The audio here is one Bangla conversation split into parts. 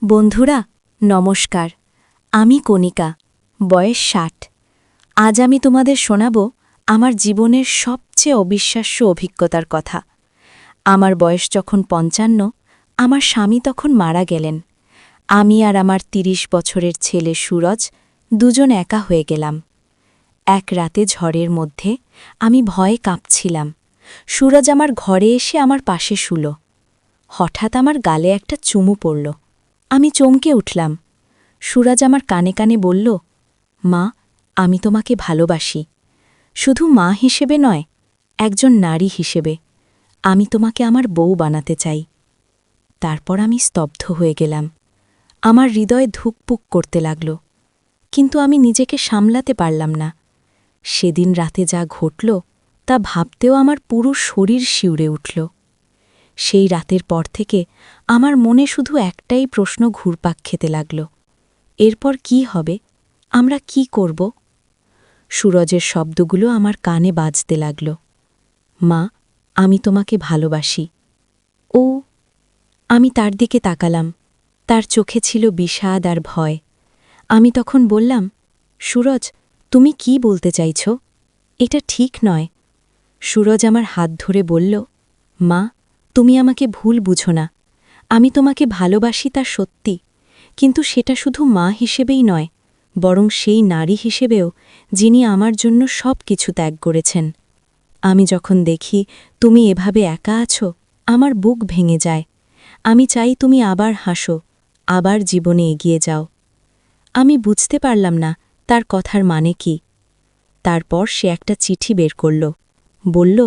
বন্ধুরা নমস্কার। আমি কণিকা, বয়স ৬০। আজ আমি তোমাদের শোনাব আমার জীবনের সবচেয়ে অবিশ্বাস্য অভিজ্ঞতার কথা। আমার বয়স যখন ৫৫, আমার স্বামী তখন মারা গেলেন। আমি আর আমার ৩০ বছরের ছেলে সুরজ দুজন একা হয়ে গেলাম। এক রাতে ঝড়ের মধ্যে আমি ভয়ে কাঁপছিলাম। সুরজ আমার ঘরে এসে আমার পাশে শুল। হঠাৎ আমার গালে একটা চুমু পড়ল। আমি চমকে উঠলাম। সুরজ আমার কানে কানে বলল, মা, আমি তোমাকে ভালোবাসি। শুধু মা হিসেবে নয়, একজন নারী হিসেবে। আমি তোমাকে আমার বউ বানাতে চাই। তারপর আমি স্তব্ধ হয়ে গেলাম। আমার হৃদয় ধুকপুক করতে লাগল, কিন্তু আমি নিজেকে সামলাতে পারলাম না। সেদিন রাতে যা ঘটল তা ভাবতেও আমার পুরো শরীর শিউরে উঠল। সেই রাতের পর থেকে আমার মনে শুধু একটাই প্রশ্ন ঘুরপাক খেতে লাগল, এরপর কি হবে? আমরা কি করব? সুরজের শব্দগুলো আমার কানে বাজতে লাগল, মা, আমি তোমাকে ভালোবাসি। ও। আমি তার দিকে তাকালাম। তার চোখে ছিল বিষাদ আর ভয়। আমি তখন বললাম, সুরজ, তুমি কি বলতে চাইছ? এটা ঠিক নয়। সুরজ আমার হাত ধরে বলল, মা, তুমি আমাকে ভুল বুঝো না। আমি তোমাকে ভালোবাসি, তা সত্যি, কিন্তু সেটা শুধু মা হিসেবেই নয়, বরং সেই নারী হিসেবেও যিনি আমার জন্য সব কিছু ত্যাগ করেছেন। আমি যখন দেখি তুমি এভাবে একা আছো, আমার বুক ভেঙে যায়। আমি চাই তুমি আবার হাসো, আবার জীবনে এগিয়ে যাও। আমি বুঝতে পারলাম না তার কথার মানে কি। তারপর সে একটা চিঠি বের করল। বলল,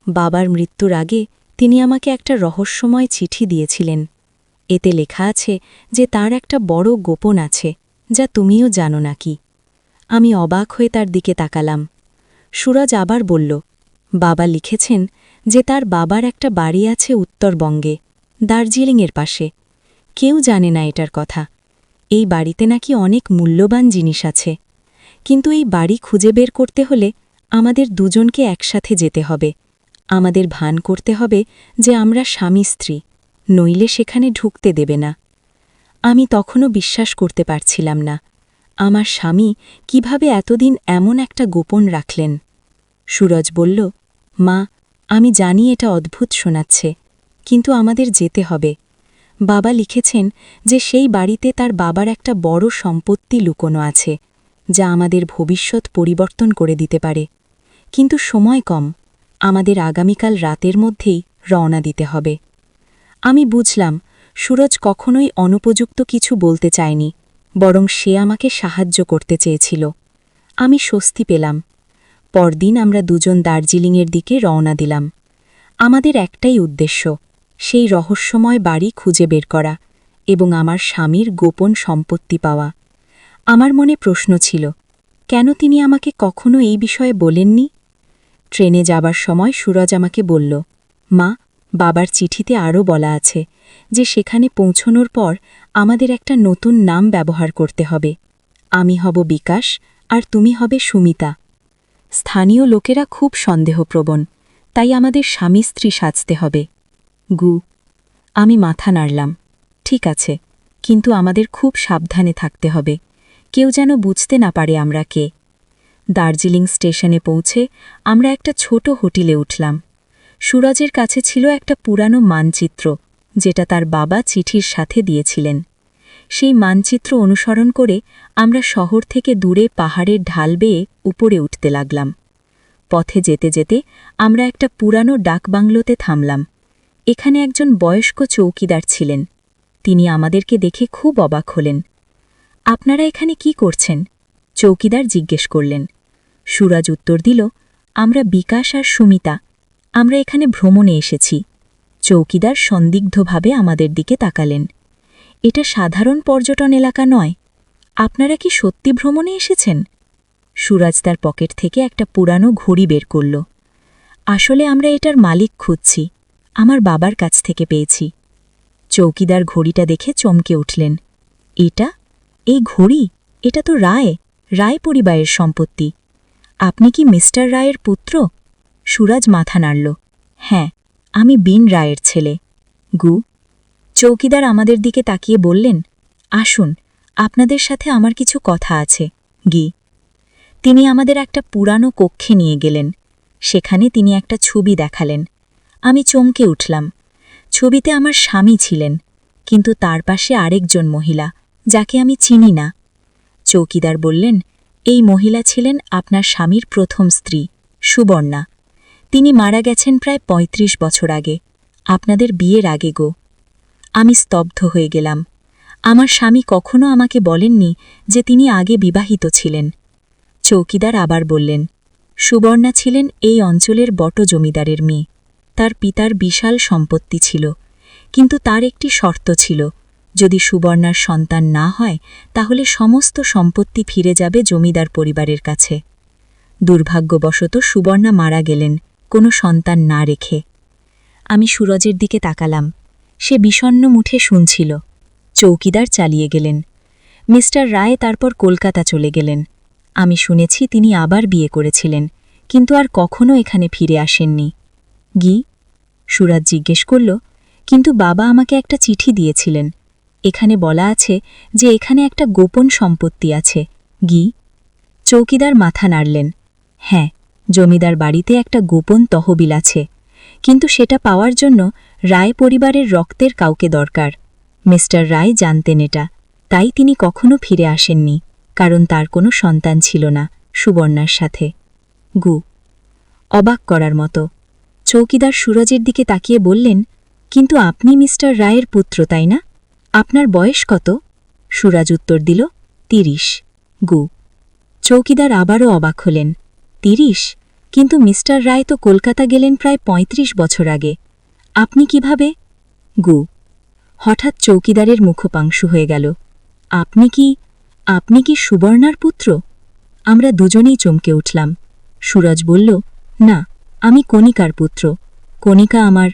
বাবার মৃত্যুর আগে তিনি আমাকে একটা রহস্যময় চিঠি দিয়েছিলেন। এতে লেখা আছে যে তার একটা বড় গোপন আছে, যা তুমিও জানো নাকি। আমি অবাক হয়ে তার দিকে তাকালাম। সুরজ আবার বলল, বাবা লিখেছেন যে তার বাবার একটা বাড়ি আছে উত্তরবঙ্গে, দার্জিলিংয়ের পাশে। কেউ জানে না এটার কথা। এই বাড়িতে নাকি অনেক মূল্যবান জিনিস আছে। কিন্তু এই বাড়ি খুঁজে বের করতে হলে আমাদের দুজনকে একসাথে যেতে হবে। আমাদের ভান করতে হবে যে আমরা স্বামী স্ত্রী, নইলে সেখানে ঢুকতে দেবে না। আমি তখনও বিশ্বাস করতে পারছিলাম না। আমার স্বামী কিভাবে এতদিন এমন একটা গোপন রাখলেন। সুরজ বলল, মা, আমি জানি এটা অদ্ভুত শোনাচ্ছে, কিন্তু আমাদের যেতে হবে। বাবা লিখেছেন যে সেই বাড়িতে তার বাবার একটা বড় সম্পত্তি লুকোনো আছে, যা আমাদের ভবিষ্যৎ পরিবর্তন করে দিতে পারে। কিন্তু সময় কম। আমাদের আগামীকাল রাতের মধ্যেই রওনা দিতে হবে। আমি বুঝলাম সুরজ কখনোই অনুপযুক্ত কিছু বলতে চায়নি, বরং সে আমাকে সাহায্য করতে চেয়েছিল। আমি স্বস্তি পেলাম। পরদিন আমরা দুজন দার্জিলিংয়ের দিকে রওনা দিলাম। আমাদের একটাই উদ্দেশ্য, সেই রহস্যময় বাড়ি খুঁজে বের করা এবং আমার স্বামীর গোপন সম্পত্তি পাওয়া। আমার মনে প্রশ্ন ছিল, কেন তিনি আমাকে কখনো এই বিষয়ে বলেননি? ট্রেনে যাবার সময় সুরজ আমাকে বলল, মা, বাবার চিঠিতে আরও বলা আছে যে সেখানে পৌঁছনোর পর আমাদের একটা নতুন নাম ব্যবহার করতে হবে। আমি হব বিকাশ আর তুমি হবে সুমিতা। স্থানীয় লোকেরা খুব সন্দেহপ্রবণ, তাই আমাদের স্বামী স্ত্রী সাজতে হবে। গু। আমি মাথা নাড়লাম। ঠিক আছে, কিন্তু আমাদের খুব সাবধানে থাকতে হবে। কেউ যেন বুঝতে না পারে আমরা কে। দার্জিলিং স্টেশনে পৌঁছে আমরা একটা ছোট হোটেলে উঠলাম। সুরজের কাছে ছিল একটা পুরানো মানচিত্র, যেটা তার বাবা চিঠির সাথে দিয়েছিলেন। সেই মানচিত্র অনুসরণ করে আমরা শহর থেকে দূরে পাহাড়ের ঢাল বেয়ে উপরে উঠতে লাগলাম। পথে যেতে যেতে আমরা একটা পুরানো ডাকবাংলোতে থামলাম। এখানে একজন বয়স্ক চৌকিদার ছিলেন। তিনি আমাদেরকে দেখে খুব অবাক হলেন। আপনারা এখানে কি করছেন? চৌকিদার জিজ্ঞেস করলেন। সুরজ উত্তর দিল, আমরা বিকাশ আর সুমিতা, আমরা এখানে ভ্রমণে এসেছি। চৌকিদার সন্দিগ্ধভাবে আমাদের দিকে তাকালেন। এটা সাধারণ পর্যটন এলাকা নয়। আপনারা কি সত্যি ভ্রমণে এসেছেন? সুরজ তার পকেট থেকে একটা পুরানো ঘড়ি বের করল। আসলে আমরা এটার মালিক খুঁজছি, আমার বাবার কাছ থেকে পেয়েছি। চৌকিদার ঘড়িটা দেখে চমকে উঠলেন। এটা? এই ঘড়ি? এটা তো রায় পরিবারের সম্পত্তি। আপনি কি মিস্টার রায়ের পুত্র? সুরজ মাথা নাড়ল। হ্যাঁ, আমি বিন রায়ের ছেলে। গু। চৌকিদার আমাদের দিকে তাকিয়ে বললেন, আসুন, আপনাদের সাথে আমার কিছু কথা আছে। গি। তিনি আমাদের একটা পুরানো কক্ষে নিয়ে গেলেন। সেখানে তিনি একটা ছবি দেখালেন। আমি চমকে উঠলাম। ছবিতে আমার স্বামী ছিলেন, কিন্তু তার পাশে আরেকজন মহিলা, যাকে আমি চিনি না। চৌকিদার বললেন, এই মহিলা ছিলেন আপনার স্বামীর প্রথম স্ত্রী, সুবর্ণা। তিনি মারা গেছেন প্রায় ৩৫ বছর আগে, আপনাদের বিয়ের আগে গো। আমি স্তব্ধ হয়ে গেলাম। আমার স্বামী কখনো আমাকে বলেননি যে তিনি আগে বিবাহিত ছিলেন। চৌকিদার আবার বললেন, সুবর্ণা ছিলেন এই অঞ্চলের বট জমিদারের মেয়ে। তার পিতার বিশাল সম্পত্তি ছিল, কিন্তু তার একটি শর্ত ছিল, যদি সুবর্ণার সন্তান না হয় তাহলে সমস্ত সম্পত্তি ফিরে যাবে জমিদার পরিবারের কাছে। দুর্ভাগ্যবশত সুবর্ণা মারা গেলেন, কোনো সন্তান না রেখে। আমি সুরজের দিকে তাকালাম। সে বিষণ্ণ মুঠে শুনছিল। চৌকিদার চালিয়ে গেলেন। মিস্টার রায় তারপর কলকাতা চলে গেলেন। আমি শুনেছি তিনি আবার বিয়ে করেছিলেন, কিন্তু আর কখনো এখানে ফিরে আসেননি। গি? সুরাজ জিজ্ঞেস করল, কিন্তু বাবা আমাকে একটা চিঠি দিয়েছিলেন। এখানে বলা আছে যে এখানে একটা গোপন সম্পত্তি আছে। গি? চৌকিদার মাথা নাড়লেন। হ্যাঁ, জমিদার বাড়িতে একটা গোপন তহবিল আছে, কিন্তু সেটা পাওয়ার জন্য রায় পরিবারের রক্তের কাউকে দরকার। মিস্টার রায় জানতেন এটা, তাই তিনি কখনো ফিরে আসেননি, কারণ তার কোনো সন্তান ছিল না সুবর্ণার সাথে। গু। অবাক করার মতো। চৌকিদার সুরজের দিকে তাকিয়ে বললেন, কিন্তু আপনি মিস্টার রায়ের পুত্র, তাই না? আপনার বয়স কত? সুরাজ উত্তর দিল, ৩০। গু। চৌকিদার আবারও অবাক হলেন। ৩০? কিন্তু মিস্টার রায় তো কলকাতা গেলেন প্রায় ৩৫ বছর আগে। আপনি কিভাবে? গু। হঠাৎ চৌকিদারের মুখপাংশু হয়ে গেল। আপনি কি সুবর্ণার পুত্র? আমরা দুজনেই চমকে উঠলাম। সুরজ বলল, না, আমি কণিকার পুত্র। কণিকা আমার।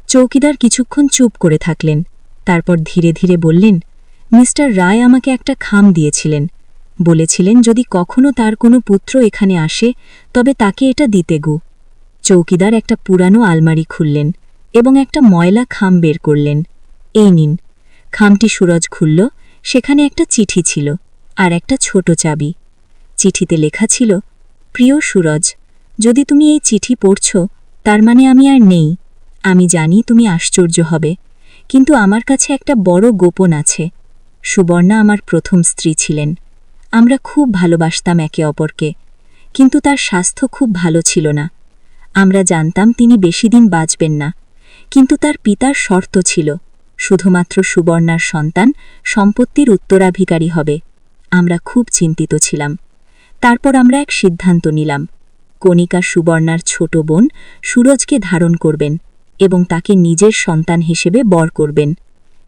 চৌকিদার কিছুক্ষণ চুপ করে থাকলেন, তারপর ধীরে ধীরে বললেন, মিস্টার রায় আমাকে একটা খাম দিয়েছিলেন। বলেছিলেন যদি কখনো তার কোনো পুত্র এখানে আসে তবে তাকে এটা দিতে গু। চৌকিদার একটা পুরানো আলমারি খুললেন এবং একটা ময়লা খাম বের করলেন। এই নিন। খামটি সুরজ খুলল। সেখানে একটা চিঠি ছিল আর একটা ছোট চাবি। চিঠিতে লেখা ছিল, প্রিয় সুরজ, যদি তুমি এই চিঠি পড়ছ তার মানে আমি আর নেই। আমি জানি তুমি আশ্চর্য হবে, কিন্তু আমার কাছে একটা বড় গোপন আছে। সুবর্ণা আমার প্রথম স্ত্রী ছিলেন। আমরা খুব ভালোবাসতাম একে অপরকে, কিন্তু তার স্বাস্থ্য খুব ভালো ছিল না। আমরা জানতাম তিনি বেশি দিন বাঁচবেন না, কিন্তু তার পিতার শর্ত ছিল, শুধুমাত্র সুবর্ণার সন্তান সম্পত্তির উত্তরাধিকারী হবে। আমরা খুব চিন্তিত ছিলাম। তারপর আমরা এক সিদ্ধান্ত নিলাম। কণিকা সুবর্ণার ছোট বোন সুরজকে ধারণ করবেন এবং তাকে নিজের সন্তান হিসেবে বর করবেন।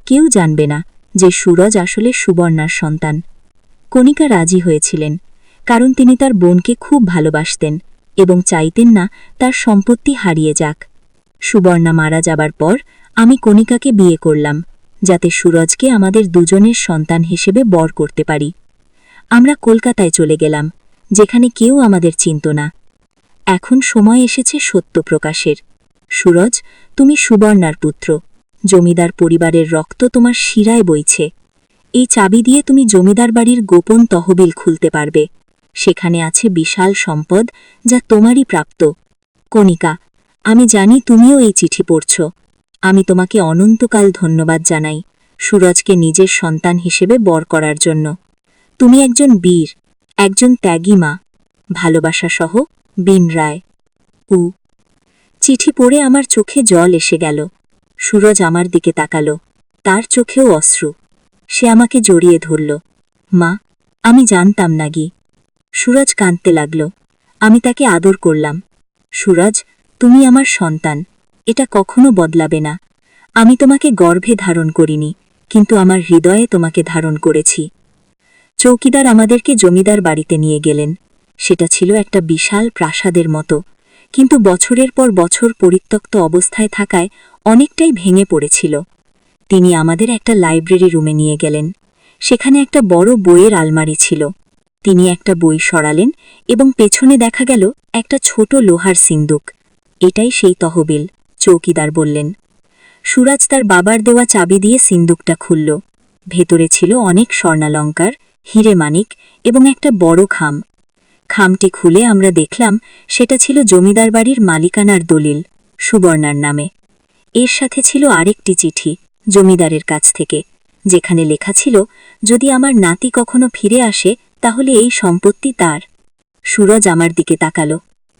কেউ জানবে না যে সুরজ আসলে সুবর্ণার সন্তান। কণিকা রাজি হয়েছিলেন, কারণ তিনি তার বোনকে খুব ভালোবাসতেন এবং চাইতেন না তার সম্পত্তি হারিয়ে যাক। সুবর্ণা মারা যাবার পর আমি কণিকাকে বিয়ে করলাম, যাতে সুরজকে আমাদের দুজনের সন্তান হিসেবে বর করতে পারি। আমরা কলকাতায় চলে গেলাম, যেখানে কেউ আমাদের চিনত না। এখন সময় এসেছে সত্য প্রকাশের। সুরজ, তুমি সুবর্ণার পুত্র। জমিদার পরিবারের রক্ত তোমার শিরায় বইছে। এই চাবি দিয়ে তুমি জমিদার বাড়ির গোপন তহবিল খুলতে পারবে। সেখানে আছে বিশাল সম্পদ, যা তোমারই প্রাপ্ত। কণিকা, আমি জানি তুমিও এই চিঠি পড়ছ। আমি তোমাকে অনন্তকাল ধন্যবাদ জানাই সুরজকে নিজের সন্তান হিসেবে বর করার জন্য। তুমি একজন বীর, একজন ত্যাগী মা। ভালোবাসা সহ, বিন রায়। উ। চিঠি পড়ে আমার চোখে জল এসে গেল। সুরজ আমার দিকে তাকালো, তার চোখেও অশ্রু। সে আমাকে জড়িয়ে ধরল। মা, আমি জানতাম না গি। সুরজ কাঁদতে লাগল। আমি তাকে আদর করলাম। সুরজ, তুমি আমার সন্তান, এটা কখনো বদলাবে না। আমি তোমাকে গর্ভে ধারণ করিনি, কিন্তু আমার হৃদয়ে তোমাকে ধারণ করেছি। চৌকিদার আমাদেরকে জমিদার বাড়িতে নিয়ে গেলেন। সেটা ছিল একটা বিশাল প্রাসাদের মতো, কিন্তু বছরের পর বছর পরিত্যক্ত অবস্থায় থাকায় অনেকটাই ভেঙে পড়েছিল। তিনি আমাদের একটা লাইব্রেরি রুমে নিয়ে গেলেন। সেখানে একটা বড় বইয়ের আলমারি ছিল। তিনি একটা বই সরালেন এবং পেছনে দেখা গেল একটা ছোট লোহার সিন্দুক। এটাই সেই তহবিল, চৌকিদার বললেন। সুরাজ তার বাবার দেওয়া চাবি দিয়ে সিন্দুকটা খুলল। ভেতরে ছিল অনেক স্বর্ণালঙ্কার, হিরে মানিক এবং একটা বড় খাম। খামটি খুলে আমরা দেখলাম সেটা ছিল জমিদার বাড়ির মালিকানার দলিল, সুবর্ণার নামে। এর সাথে ছিল আরেকটি চিঠি জমিদারের কাছ থেকে, যেখানে লেখা ছিল যদি আমার নাতি কখনো ফিরে আসে তাহলে এই সম্পত্তি তার। সুরজ আমার দিকে তাকালো।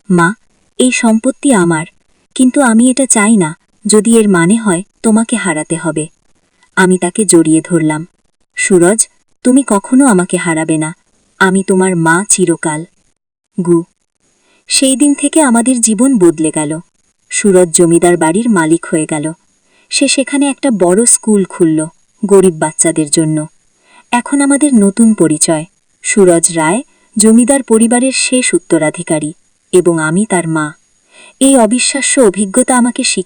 মা, এই সম্পত্তি আমার, কিন্তু আমি এটা চাই না যদি এর মানে হয় তোমাকে হারাতে হবে। আমি তাকে জড়িয়ে ধরলাম। সুরজ, তুমি কখনো আমাকে হারাবে না, আমি তোমার মা চিরকাল। গু। সেই দিন থেকে আমাদের জীবন বদলে গেল। সুরজ জমিদার বাড়ির মালিক হয়ে গেল। সে সেখানে একটা বড় স্কুল খুলল, গরিব বাচ্চাদের জন্য। এখন আমাদের নতুন পরিচয়, সুরজ রায়, জমিদার পরিবারের শেষ উত্তরাধিকারী, এবং আমি তার মা। এই অবিশ্বাস্য অভিজ্ঞতা আমাকে শিখিয়ে